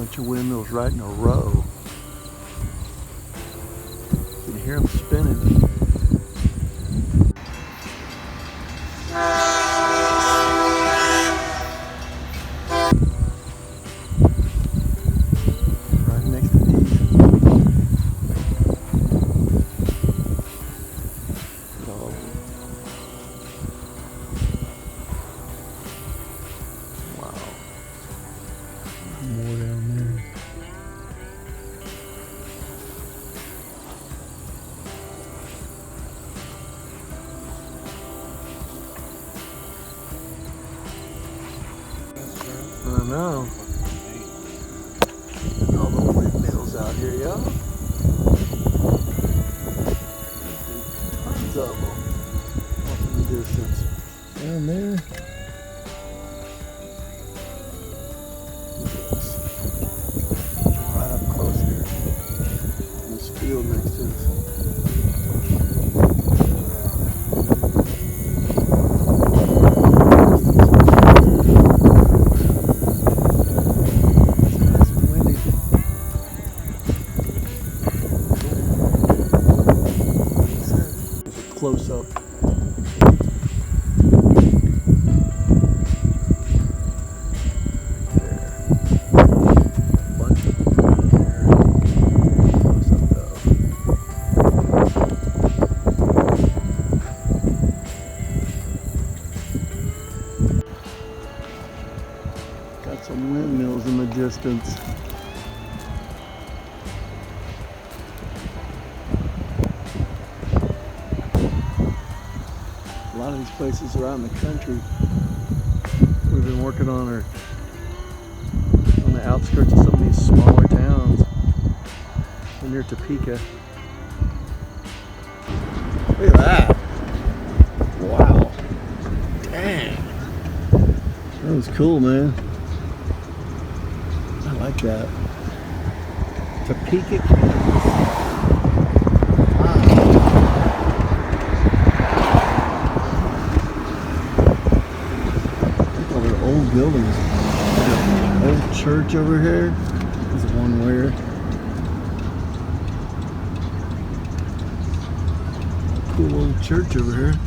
bunch of windmills right in a row. You can hear them spinning. Right next to these. So, wow. More down there. I know. All the windmills out here, y'all. Tons of them. Off in the distance. Down there. Right up close here. In this field next to us. Close up. There. Bunch of them there. Close up though. Got some windmills in the distance. A lot of these places around the country we've been working on are on the outskirts of some of these smaller towns. We're near Topeka. Look at that. Wow. Dang. That was cool, man. I like that. Topeka, Kansas. Old buildings. Old church over here. There's one where. Cool old church over here. I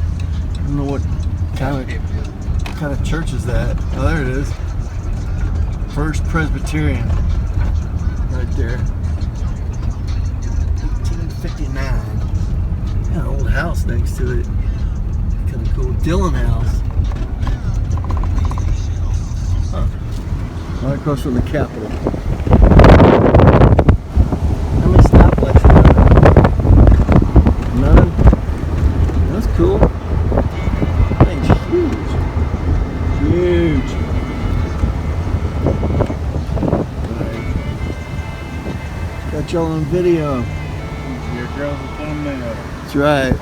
don't know what kind of church is that. Oh, there it is. First Presbyterian. Right there. 1859. Got an old house next to it. Kind of cool. Dillon House. Right across from the Capitol. How many stoplights are there? None? That's cool. That thing's huge. Huge. Right. Got y'all on video. Your girl's a thumbnail. That's right.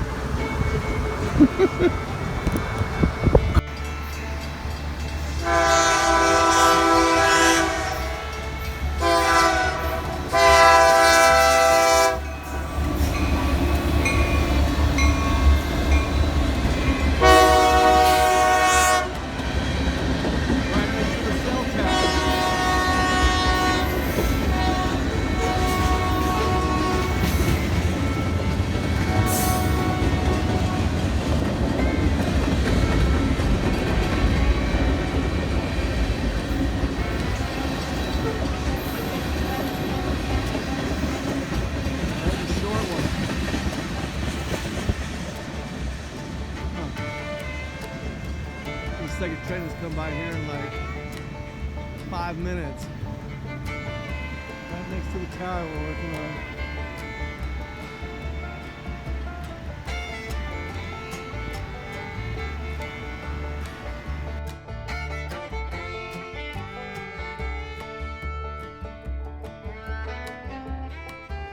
Second train has come by here in like 5 minutes. Right next to the tower we're working on.